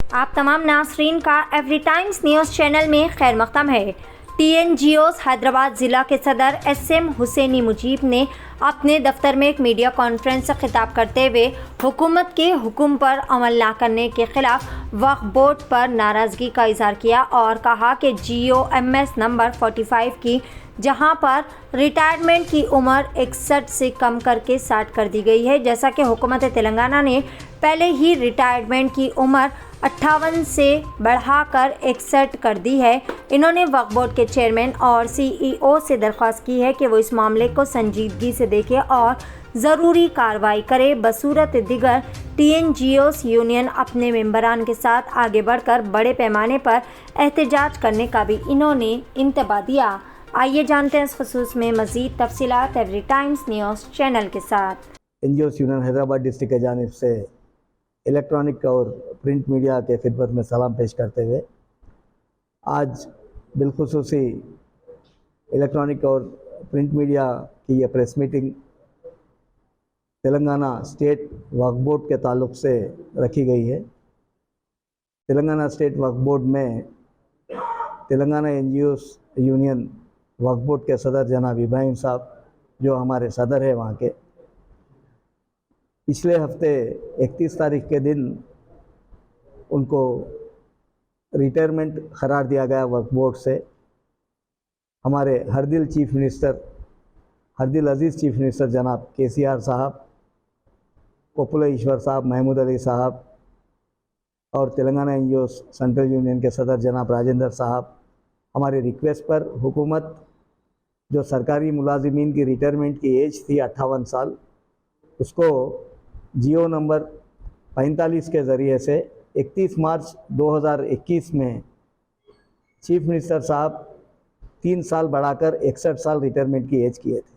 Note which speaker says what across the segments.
Speaker 1: आप तमाम नाज़रीन का एवरी टाइम्स न्यूज़ चैनल में खैर मक़दम है। TNGOs हैदराबाद ज़िला के सदर SM हुसैनी मुजीब ने अपने दफ्तर में एक मीडिया कॉन्फ्रेंस से खिताब करते हुए हुकूमत के हुक्म पर अमल न करने के खिलाफ वक्फ बोर्ड पर नाराज़गी का इजहार किया और कहा कि GOMS नंबर 45 की जहां पर रिटायरमेंट की उम्र 61 से कम करके 60 कर दी गई है, जैसा कि हुकूमत तेलंगाना ने पहले ही रिटायरमेंट की उम्र 58 से बढ़ाकर 61 कर दी है। इन्होंने वक्फ बोर्ड के चेयरमैन और CEO से दरख्वास्त की है कि वो इस मामले को संजीदगी से देखें और ज़रूरी कार्रवाई करे। बसूरत दिगर TNGOs यूनियन अपने मेंबरान के साथ आगे बढ़कर बड़े पैमाने पर एहतजाज करने का भी इन्होंने इंतबा दिया। आइए जानते हैं इस खसूस में मज़ीद तफसीलात एवरी टाइम्स न्यूज़ चैनल के साथ।
Speaker 2: NGOs यूनियन हैदराबाद डिस्ट्रिक्ट के जानिब से इलेक्ट्रॉनिक और प्रिंट मीडिया के खिदमत में सलाम पेश करते हुए आज बिलखुसूसी इलेक्ट्रॉनिक और प्रिंट मीडिया की यह प्रेस मीटिंग तेलंगाना स्टेट वक्फ बोर्ड के ताल्लुक़ से रखी गई है। तेलंगाना स्टेट वक्फ बोर्ड में तेलंगाना NGOs यूनियन वक्फ बोर्ड के सदर जनाब इब्राहिम साहब जो हमारे सदर है वहाँ के, पिछले हफ्ते 31 तारीख के दिन उनको रिटायरमेंट करार दिया गया वक्फ बोर्ड से। हमारे हरदिल चीफ मिनिस्टर हरदिल अजीज़ चीफ मिनिस्टर जनाब KCR साहब, कोपुला ईश्वर साहब, महमूद अली साहब और तेलंगाना NGOs सेंट्रल यूनियन के सदर जनाब राजेंद्र साहब हमारे रिक्वेस्ट पर हुकूमत जो सरकारी मुलाजिमीन की रिटायरमेंट की एज थी 58 साल, उसको GO नंबर 45 के ज़रिए से 31 मार्च 2021 में चीफ मिनिस्टर साहब 3 साल बढ़ाकर 61 साल रिटायरमेंट की एज किए थे।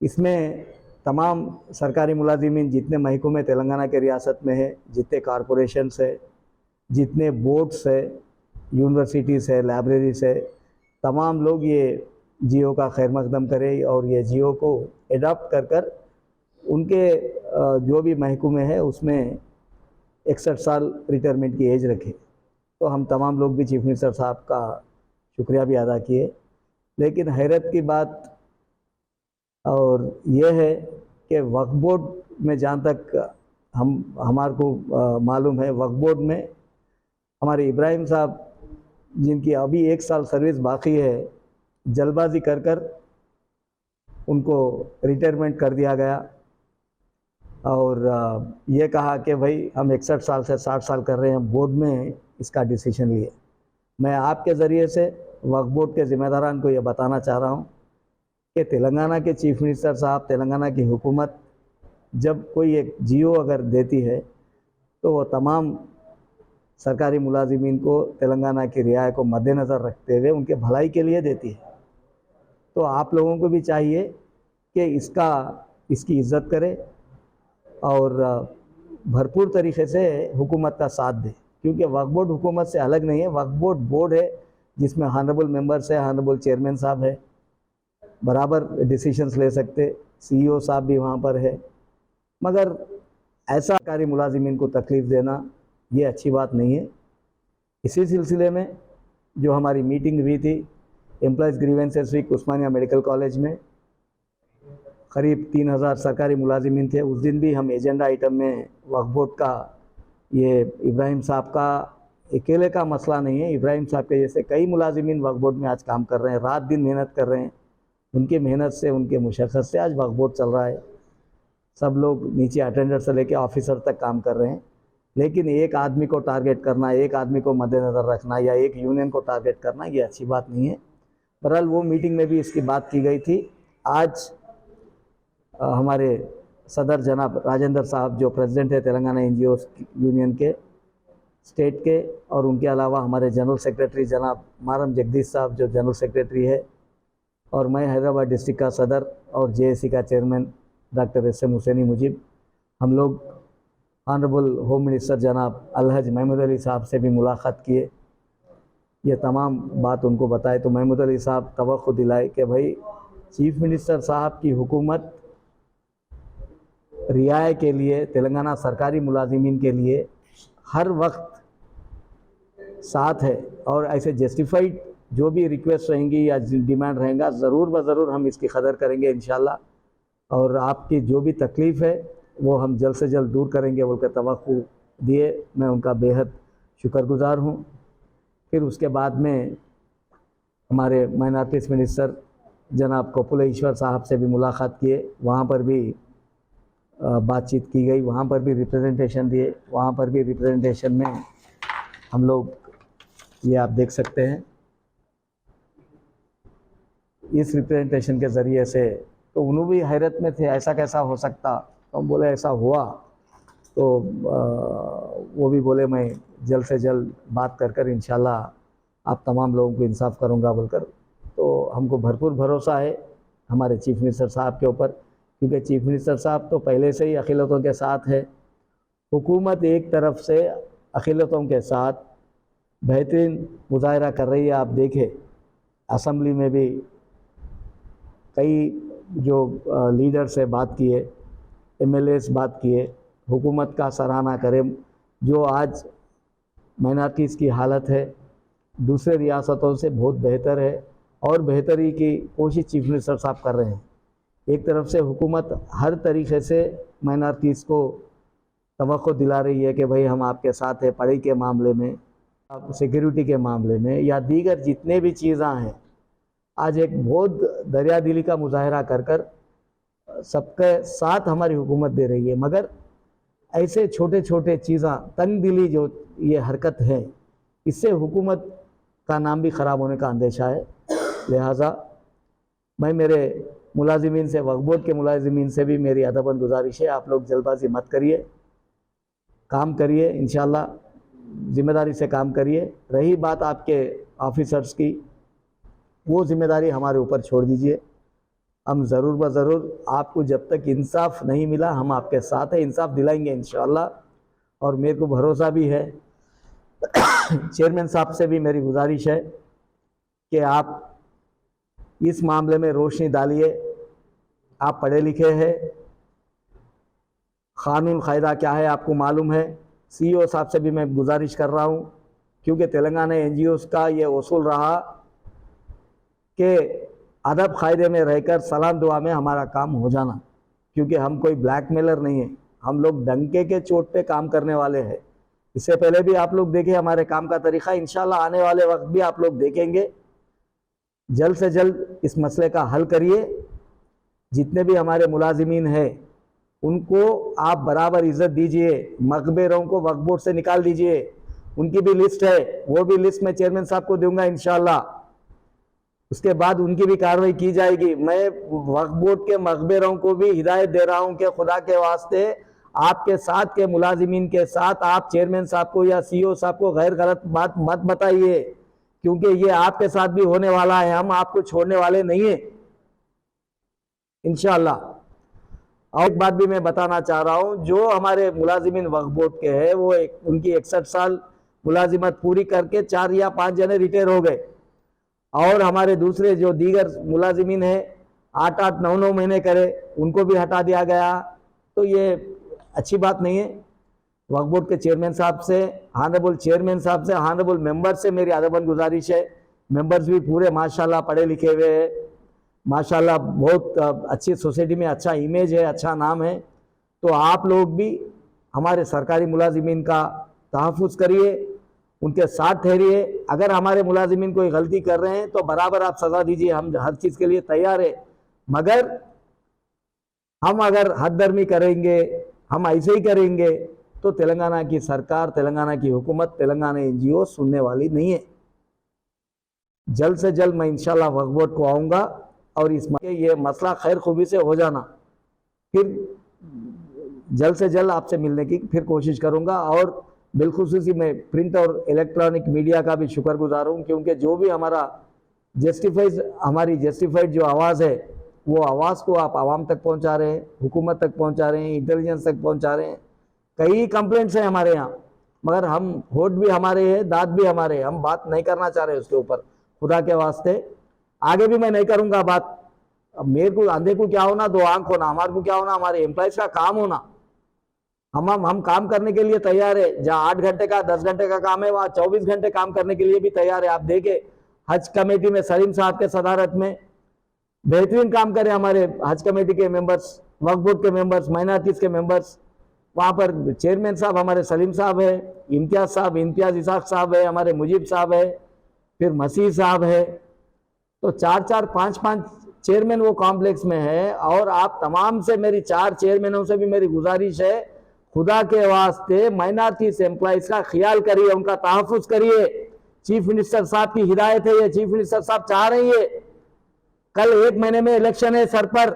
Speaker 2: इसमें तमाम सरकारी मुलाजिमीन जितने महकमे तेलंगाना के रियासत में है, जितने कॉरपोरेशंस है, जितने बोर्ड्स है, यूनिवर्सिटीज़ है, लाइब्रेरीज है, तमाम लोग ये GO का खैर मकदम करें और ये GO को एडॉप्ट कर उनके जो भी महकमे है उसमें 61 साल रिटायरमेंट की एज रखे। तो हम तमाम लोग भी चीफ मिनिस्टर साहब का शुक्रिया भी अदा किए। लेकिन हैरत की बात और यह है कि वक्फ बोर्ड में जहाँ तक हमारे को मालूम है, वक्फ बोर्ड में हमारे इब्राहिम साहब जिनकी अभी 1 साल सर्विस बाकी है, जल्दबाजी कर उनको रिटायरमेंट कर दिया गया और ये कहा कि भाई हम 61 साल से 60 साल कर रहे हैं। बोर्ड में इसका डिसीजन लिए। मैं आपके ज़रिए से वक्फ बोर्ड के ज़िम्मेदारान को ये बताना चाह रहा हूँ कि तेलंगाना के चीफ मिनिस्टर साहब, तेलंगाना की हुकूमत जब कोई एक GO अगर देती है तो वो तमाम सरकारी मुलाजिमीन को तेलंगाना की रियाय को मद्देनज़र रखते हुए उनके भलाई के लिए देती है। तो आप लोगों को भी चाहिए कि इसकी इज़्ज़त करें और भरपूर तरीक़े से हुकूमत का साथ दें, क्योंकि वक्फ बोर्ड हुकूमत से अलग नहीं है। वक्फ बोर्ड बोर्ड है जिसमें हॉनरेबल मेंबर्स है, हॉनरेबल चेयरमैन साहब है, बराबर डिसीशंस ले सकते, CEO साहब भी वहाँ पर है। मगर ऐसा सरकारी मुलाजिमीन को तकलीफ़ देना ये अच्छी बात नहीं है। इसी सिलसिले में जो हमारी मीटिंग हुई थी एम्प्लॉयज़ ग्रीवेंसेस वीक उस्मानिया मेडिकल कॉलेज में, करीब 3000 सरकारी मुलाजिमीन थे। उस दिन भी हम एजेंडा आइटम में वक्फ बोर्ड का, ये इब्राहिम साहब का अकेले का मसला नहीं है, इब्राहिम साहब के जैसे कई मुलाजिमीन वक्फ बोर्ड में आज काम कर रहे हैं, रात दिन मेहनत कर रहे हैं। उनकी मेहनत से, उनके मुशक्क़त से आज वक्फ बोर्ड चल रहा है। सब लोग नीचे अटेंडर से लेकर ऑफिसर तक काम कर रहे हैं। लेकिन एक आदमी को टारगेट करना, एक आदमी को मद्देनज़र रखना या एक यूनियन को टारगेट करना, ये अच्छी बात नहीं है। बहरहाल वो मीटिंग में भी इसकी बात की गई थी। आज हमारे सदर जनाब राजेंद्र साहब जो प्रेसिडेंट है तेलंगाना NGOs यूनियन के स्टेट के, और उनके अलावा हमारे जनरल सेक्रेटरी जनाब मारम जगदीश साहब जो जनरल सेक्रेटरी है, और मैं हैदराबाद डिस्ट्रिक्ट का सदर और JAC का chairman doctor SM Husaini Mujeeb, हम लोग ऑनरेबल होम मिनिस्टर जनाब अलहज महमूद अली साहब से भी मुलाकात किए। ये तमाम बात उनको बताए तो महमूद अली साहब तवक्को दिलाए कि भाई चीफ मिनिस्टर साहब की हुकूमत रियाय के लिए, तेलंगाना सरकारी मुलाजिमीन के लिए हर वक्त साथ है और ऐसे जस्टिफाइड जो भी रिक्वेस्ट रहेंगी या डिमांड रहेगा ज़रूर ब ज़रूर हम इसकी कदर करेंगे इंशाल्लाह। और आपकी जो भी तकलीफ़ है वो हम जल्द से जल्द दूर करेंगे बोलकर तवक्कु दिए। मैं उनका बेहद शुक्रगुज़ार हूँ। फिर उसके बाद में हमारे माइनॉरिटीज़ मिनिस्टर जनाब कोपुले ईश्वर साहब से भी मुलाकात किए, वहाँ पर भी बातचीत की गई, वहाँ पर भी रिप्रेजेंटेशन दिए। वहाँ पर भी रिप्रेजेंटेशन में हम लोग ये आप देख सकते हैं, इस रिप्रेजेंटेशन के ज़रिए से तो उन्होंने भी हैरत में थे ऐसा कैसा हो सकता। तो हम बोले ऐसा हुआ। तो वो भी बोले मैं जल्द से जल्द बात कर कर इंशाल्लाह आप तमाम लोगों को इंसाफ करूंगा बोलकर। तो हमको भरपूर भरोसा है हमारे चीफ मिनिस्टर साहब के ऊपर, क्योंकि चीफ मिनिस्टर साहब तो पहले से ही अखिलतों के साथ है। हुकूमत एक तरफ से अखिलतों के साथ बेहतरीन मुजाहरा कर रही है। आप देखें असम्बली में भी कई जो लीडर से बात किए, एमएलएस बात किए, हुकूमत का सराहना करें। जो आज माइनॉरिटीज़ की हालत है दूसरे रियासतों से बहुत बेहतर है और बेहतरी की कोशिश चीफ मिनिस्टर साहब कर रहे हैं। एक तरफ से हुकूमत हर तरीक़े से माइनॉरिटीज़ को तवक्को दिला रही है कि भाई हम आपके साथ हैं, पढ़ाई के मामले में, सिक्योरिटी के मामले में या दीगर जितने भी चीज़ें हैं। आज एक बहुत दरिया दिली का मुजाहरा कर कर सबके साथ हमारी हुकूमत दे रही है, मगर ऐसे छोटे छोटे चीज़ें तंग दिली जो ये हरकत है इससे हुकूमत का नाम भी ख़राब होने का अंदेशा है। लिहाजा मैं मेरे मुलाजिमीन से, वक्फ बोर्ड के मुलाजिमीन से भी मेरी अदबन गुजारिश है, आप लोग जल्दबाजी मत करिए, काम करिए, इंशाल्लाह ज़िम्मेदारी से काम करिए। रही बात आपके ऑफिसर्स की, वो ज़िम्मेदारी हमारे ऊपर छोड़ दीजिए। हम ज़रूर ब ज़रूर आपको जब तक इंसाफ नहीं मिला हम आपके साथ हैं, इंसाफ दिलाएंगे इंशाल्लाह। और मेरे को भरोसा भी है चेयरमैन साहब से भी मेरी गुजारिश है कि आप इस मामले में रोशनी डालिए। आप पढ़े लिखे हैं, क़ानून कायदा क्या है आपको मालूम है। सीईओ साहब से भी मैं गुजारिश कर रहा हूँ, क्योंकि तेलंगाना एनजीओज़ का ये उसूल रहा कि अदब कायदे में रहकर सलाम दुआ में हमारा काम हो जाना, क्योंकि हम कोई ब्लैकमेलर नहीं है, हम लोग डंके के चोट पे काम करने वाले हैं। इससे पहले भी आप लोग देखें हमारे काम का तरीक़ा, इंशाल्लाह आने वाले वक्त भी आप लोग देखेंगे। जल्द से जल्द इस मसले का हल करिए। जितने भी हमारे मुलाजिमीन हैं उनको आप बराबर इज़्ज़त दीजिए, मकबरों को वक्फ बोर्ड से निकाल दीजिए। उनकी भी लिस्ट है, वो भी लिस्ट मैं चेयरमैन साहब को दूंगा इंशाल्लाह। उसके बाद उनकी भी कार्रवाई की जाएगी। मैं वक्फ बोर्ड के मकबरों को भी हिदायत दे रहा हूं कि खुदा के वास्ते आपके साथ के मुलाजिमीन के साथ आप चेयरमैन साहब को या सीईओ साहब को गैर गलत बात मत बताइए, क्योंकि ये आपके साथ भी होने वाला है। हम आपको छोड़ने वाले नहीं हैं इंशाल्लाह। और एक बात भी मैं बताना चाह रहा हूं, जो हमारे मुलाजिमीन वक्फ बोर्ड के हैं वो उनकी 61 साल मुलाजिमत पूरी करके 4 या 5 जने रिटायर हो गए, और हमारे दूसरे जो दीगर मुलाजिमीन हैं 8-8, 9-9 महीने करे, उनको भी हटा दिया गया। तो ये अच्छी बात नहीं है। वक्फ बोर्ड के चेयरमैन साहब से, हानरेबल चेयरमैन साहब से, हानरेबल मेंबर से मेरी अदबन गुजारिश है। मेंबर्स भी पूरे माशाल्लाह पढ़े लिखे हुए हैं, माशाल्लाह बहुत अच्छी सोसाइटी में अच्छा इमेज है, अच्छा नाम है। तो आप लोग भी हमारे सरकारी मुलाजिमीन का तहफ़्फ़ुज़ करिए, उनके साथ ठहरिए। अगर हमारे मुलाजिमीन कोई गलती कर रहे हैं तो बराबर आप सज़ा दीजिए, हम हर चीज़ के लिए तैयार है। मगर हम अगर हद दर्मी करेंगे, हम ऐसे ही करेंगे तो तेलंगाना की सरकार, तेलंगाना की हुकूमत, तेलंगाना एनजीओ सुनने वाली नहीं है। जल्द से जल्द मैं इंशाल्लाह वक्फ बोर्ड को आऊँगा और ये मसला खैर खूबी से हो जाना, फिर जल्द से जल्द आपसे मिलने की फिर कोशिश करूँगा। और बिलखुसूसी मैं प्रिंट और इलेक्ट्रॉनिक मीडिया का भी शुक्रगुजार हूँ, क्योंकि जो भी हमारी जस्टिफाइड जो आवाज़ है वो आवाज़ को आप आवाम तक पहुँचा रहे हैं, हुकूमत तक पहुँचा रहे हैं, इंटेलिजेंस तक पहुँचा रहे हैं। कई कंप्लेंट्स हैं हमारे यहाँ, मगर हम होठ भी हमारे हैं, दांत भी हमारे हैं, हम बात नहीं करना चाह रहे उसके ऊपर। खुदा के वास्ते आगे भी मैं नहीं करूँगा बात। अब मेरे को, अंधे को क्या होना, 2 आंख होना, हमारे को क्या होना, हमारे एम्प्लॉयज़ का काम होना। हम काम करने के लिए तैयार है। जहाँ 8 घंटे का 10 घंटे का काम है, वहाँ 24 घंटे काम करने के लिए भी तैयार है। आप देखें हज कमेटी में सलीम साहब के सदारत में बेहतरीन काम करें हमारे हज कमेटी के मेंबर्स, वक्फ बोर्ड के मेंबर्स, माइनॉरिटीज के मेंबर्स। वहाँ पर चेयरमैन साहब हमारे सलीम साहब है, इम्तियाज इसाक साहब है, हमारे मुजीब साहब है, फिर मसीह साहब है। तो 4-4, 5-5 चेयरमैन वो कॉम्प्लेक्स में है। और आप तमाम से मेरी 4 चेयरमैनों से भी मेरी गुजारिश है, खुदा के वास्ते माइनॉरिटीज एम्प्लॉइज का ख्याल करिए, उनका तहफ़्फ़ुज़ करिए। चीफ मिनिस्टर साहब की हिदायत है, ये चीफ मिनिस्टर साहब चाह रही है। कल 1 महीने में इलेक्शन है सर पर,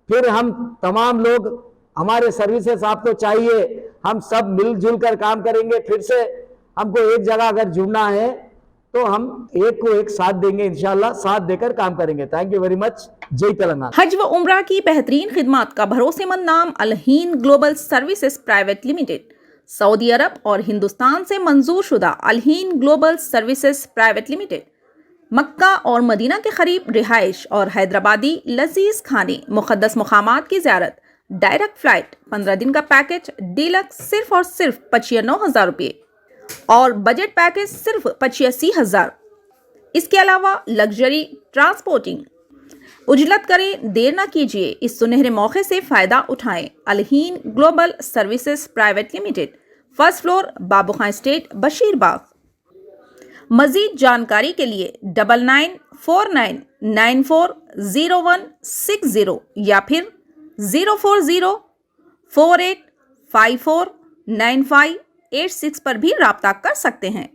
Speaker 2: फिर हम तमाम लोग, हमारे सर्विसेज आपको चाहिए, हम सब मिलजुल कर काम करेंगे। फिर से हमको एक जगह अगर जुड़ना है तो हम एक को एक साथ देंगे, इंशाल्लाह साथ देकर काम करेंगे। Thank you very much. जय तेलंगाना।
Speaker 3: हज व उम्रा की बेहतरीन खिदमत का भरोसेमंद नाम Alheen global services private limited, सऊदी अरब और हिंदुस्तान से मंजूर शुदा Alheen global services private limited, मक्का और मदीना के करीब रिहाइश और हैदराबादी लजीज खाने, मुक़द्दस मुक़ामात की ज़ियारत, डायरेक्ट फ्लाइट, 15 दिन का पैकेज डीलक्स सिर्फ और सिर्फ 95,000 रुपये और बजट पैकेज सिर्फ 85,000। इसके अलावा लग्जरी ट्रांसपोर्टिंग। उजलत करें, देर ना कीजिए, इस सुनहरे मौके से फ़ायदा उठाएं। Alheen global services private limited, first floor, Babu Khan estate, Basheerbagh. मज़ीद जानकारी के लिए 9949940160 या फिर 04048549586 पर भी राब्ता कर सकते हैं।